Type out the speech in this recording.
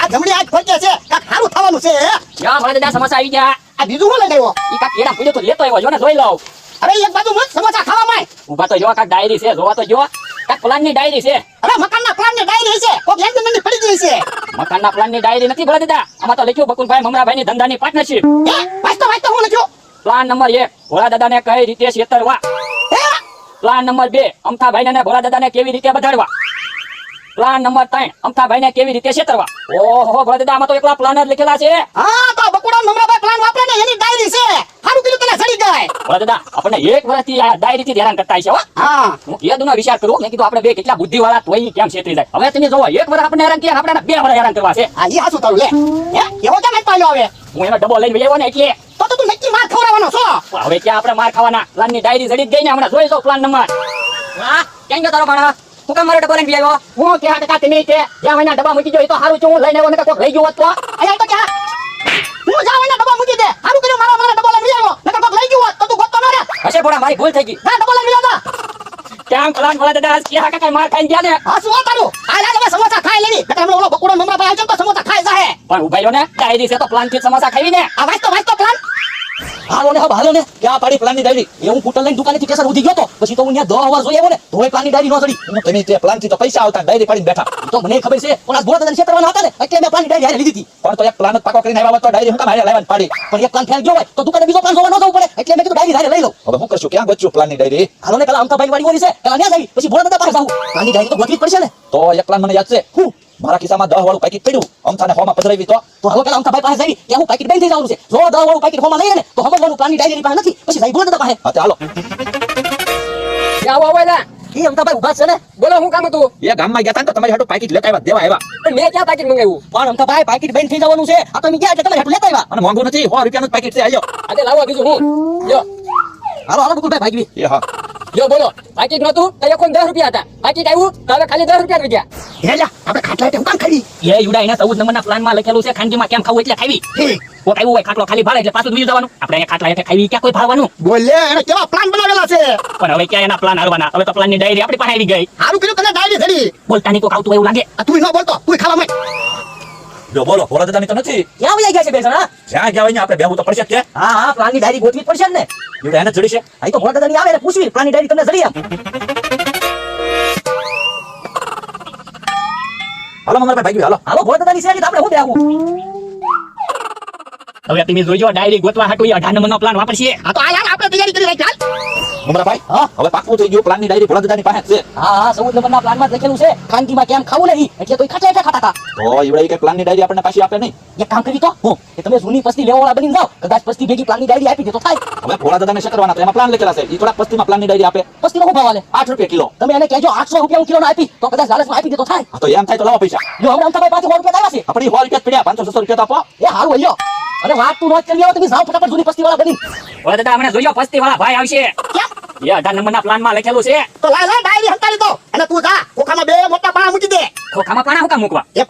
આ જમણી આંખ ફરકે છે કાક સારું થવાનું છે હે યા ભલા દાદા સમોસા આવી ગયા આ બીજું શું લઈને આવ્યો ઈ કાક કેડા પીડ્યો તો લેતો આવ્યો જો ને જોઈ લઉં અરે એક બાજુ મત સમોસા ખાવા માંય ઉભા તો જો કાક ડાયરી છે જોવા તો જો કાક પ્લાનની ડાયરી છે અરે મકાનના પ્લાનની ડાયરી છે કોક લેનદેનની પડી ગઈ છે મકાનના પ્લાનની ડાયરી નથી ભલા દાદા આમાં તો લખ્યું બકુલભાઈ મમરાભાઈની ધંધાની પાર્ટનરશિપ હે વાંચતો હું લખ્યો પ્લાન નંબર 1 ભોળા દાદાને કઈ રીતે છેતરવા હે પ્લાન નંબર 2 અમથાભાઈને ને ભોળા દાદાને કેવી રીતે બધાડવા પ્લાન નંબર 3 અમથાભાઈને કેવી રીતે છેતરવા ઓહો ભોળા દાદા આમાં તો એકલા પ્લાન જ લખેલા છે હા તો બકુડા મમરાભાઈ પ્લાન વાપરે ને એની ડાયરી છે સારું કીધું તને સડી જાય ભોળા દાદા આપણને એક વર્ષથી આ ડાયરીથી જ હેરાન કરતા છે હો હા હું કેદુનો વિચાર કરું મેં કીધું આપણે બે કેટલા બુદ્ધિવાળા તોય કેમ છેતરી જાય હવે તમે જોવો એક વર્ષ આપણને હેરાન કર્યા આપણે 2 વર્ષ હેરાન કરવા છે આ ઈ હાસું તારું લે હે કેવો કેમ પાડ્યો હવે હું એનો ડબ્બો લઈને આવ્યો ને એટલે તો તું નક્કી માર ખવડાવવાનો છો હવે ક્યાં આપણે માર ખાવાના પ્લાનની ડાયરી જડી જ ગઈ ને હમણાં જોઈ જો પ્લાન નંબર હા ક્યાં ગયો તારો ભાણા હું કામ મારો ડબ્બો લઈને આવ્યો હું ક્યાં ટકા તમે છે જ્યાં મહિના ડબ્બા મૂકી ગયો એ તો સારું છું હું લઈને આવ્યો ને કોક લઈ ગયો હોત તો અહીંયા તો ક્યાં હું જાવ એના ડબ્બા મૂકી દે સારું કર્યું મારા ડબ્બો લઈને આવ્યો નકર કોક લઈ ગયો હોત તો તું ગોતતો ન રે હશે ભોળા મારી ભૂલ થઈ ગઈ ના ડબ્બો લઈને આવ્યો કેમ પ્લાન ભોળા દાદા ક્યાં કાકા માર ખાઈને ગયા ને હા શું તારું આ લે હવે સમોસા ખાઈ લેવી નકર હમણાં ઓલો બકુડો મમરાભાઈ આવશે તો સમોસા ખાઈ જાહે પણ ઉભા રહ્યો ને ડાયરી છે તો પ્લાન થી સમોસા ખાવી ને આ વાંચતો પ્લાન હાલો ને ક્યાં પાડી પ્લાનની ડાયરી એ હું કુટલ લઈને દુકાનેથી કેસર ઉધી ગયો તો પછી તો હું ત્યાં 10 વાર જોઈ આવ્યો ને તોય પ્લાનની ડાયરી નો ચડી હું તમે તે પ્લાનથી તો પૈસા આવતા ડાયરી પાડીને બેઠા તો મને ખબર છે ઓલા ભોળા દાદાને છેતરવાના હતા ને એટલે મેં પ્લાનની ડાયરી હારે લીધી હતી પણ તો એક પ્લાન જ પાકો કરીને આવ્યા તો ડાયરી હું કામ હારે લાવવાની પાડી પણ એક પ્લાન ફેલ ગયો હોય તો દુકાને બીજો પ્લાન જોવા ન જવું પડે એટલે મેં કીધું ડાયરી હારે લઈ લઉં હવે હું કરશું ક્યાં બચ્યું પ્લાનની ડાયરી હાલો ને પેલા અમથાભાઈ વાળી ઓરી છે પેલા ન્યા જઈ પછી ભોળા દાદા પાસે જાવું પ્લાનની ડાયરી તો ગોતવી જ પડશે ને તો એક પ્લાન મને યાદ છે હું મારા ખિસ્સામાં 10 વાળું પેકેટ પડ્યું અમથાને હોમાં પધરાવી તો હાલો પેલા અમથાભાઈ પાસે જઈ કે હું પેકેટ બેન થઈ જવાનું છે જો 10 વાળું પેકેટ હોમાં લઈએ ને તો સમજવાનું પ્લાનની ડાયરી પાસે નથી પછી જઈ ભોળા દાદા પાસે હા તે હાલો ક્યાં આવો આવેલા એ અમથાભાઈ ઉભા છે ને બોલો હું કામ હતું એ ગામમાં ગયા તા ને તો તમારી હાટુ પેકેટ લેતા આવ્યા દેવા આવ્યા પણ મેં ક્યાં પેકેટ મંગાવ્યું પણ અમથાભાઈ પેકેટ બેન થઈ જવાનું છે આ તો મેં ગયા એટલે તમે હેઠું લેતા આવ્યા અને મોંઘું નથી 100 રૂપિયાનું પેકેટ છે આયો આજે લાવો બીજું હું યો હાલો બકુલભાઈ ભાગવી એ હા યો બોલો પેકેટ નતું તો એકોન 10 રૂપિયા હતા પેકેટ આવ્યું તો હવે ખાલી 10 રૂપિયા થઈ ગયા હે જા આપણે ખાટલા એટલે હું કામ ખાડી એ યુડા એના 14 નંબરના પ્લાનમાં લખેલું છે ખાનગીમાં કેમ ખાવું એટલે ખાવી કોક આવ્યું હોય ખાટલો ખાલી ભાડે એટલે પાછું બીજું જવાનું આપણે અહીંયા ખાટલા એટલે ખાવી ક્યાં કોઈ ભાડવાનું બોલે એને કેવા પ્લાન બનાવેલા છે પણ હવે ક્યાં એના પ્લાન હાલવાના હવે તો પ્લાનની ડાયરી આપણી પાસે આવી ગઈ સારું કર્યું તને ડાયરી ધરી બોલતાની કોક આવતું એવું લાગે આ તું ન બોલતો તું ખાવા માંય જો બોલો ભોળા દાદાની તો નથી ક્યાં વયા ગયા છે બે જણા જ્યાં ગયા હોય ને આપણે બેહવું તો પડશે જ કે હા પ્લાનની ડાયરી ગોતવી જ પડશે ને એવડા એને જડી છે આ તો ભોળા દાદાની આવે ને પૂછવી પ્લાનની ડાયરી તમને જડી આપ હાલો મમરાભાઈ ભાગી હાલો હાલો ભોળા દાદાની છે આપણે હું બેહવું હવે તમે જોઈજો ડાયરી ગોતવા હાટુ 18 નંબરનો પ્લાન વાપરશે આ તો આ યાર આપણે તૈયારી કરી રાખી હાલ મમરાભાઈ હા હવે પાકું થઈ ગયું પ્લાનની ડાયરી ભોળા દાદાની પાસે છે હા 14 નંબરના પ્લાનમાં લખેલું છે ખાનગીમાં કેમ ખાવું નહીં એટલે તો ખાટા ખાતા હતા તો એવડા કે પ્લાનની ડાયરી આપણને પાછી આપે નહીં એક કામ કરી તો હું એ તમે જૂની પસ્તી લેવાવાળા બની જાવ કદાચ પસ્તી ભેગી પ્લાનની ડાયરી આપી દે તો થાય હવે ભોળા દાદાને શું કરવાના તો એમાં પ્લાન લખેલા છે એ થોડા પસ્તીમાં પ્લાનની ડાયરી આપે પસ્તીનો શું ભાવ આલે 8 રૂપિયા કિલો તમે એને કહેજો 800 રૂપિયા હું કિલોનો આપી તો કદાચ લાલચમાં આપી દે તો થાય હા તો એમ થાય તો લાવો પૈસા જો હમણાં અમથાભાઈ પાસે 100 રૂપિયા આવ્યા છે આપણી 100 રૂપિયા પડ્યા 500 રૂપિયા તો આપો એ હારું હોય અને વાત તું નોટ કરી આવો તમે જાઓ ફટાફટ જૂની પસ્તી વાળા બની ઓલા દાદા હમણાં જોઈજો પસ્તી વાળા ભાઈ આવશે કેમ એ 18 નંબરના પ્લાનમાં લખેલું છે તો લાય ડાયરી હંતાડી દો અને તું જા ખોખામાં બે મોટા પાણા મૂકી દે ખોખામાં પાણા હું કામ મૂકવા એ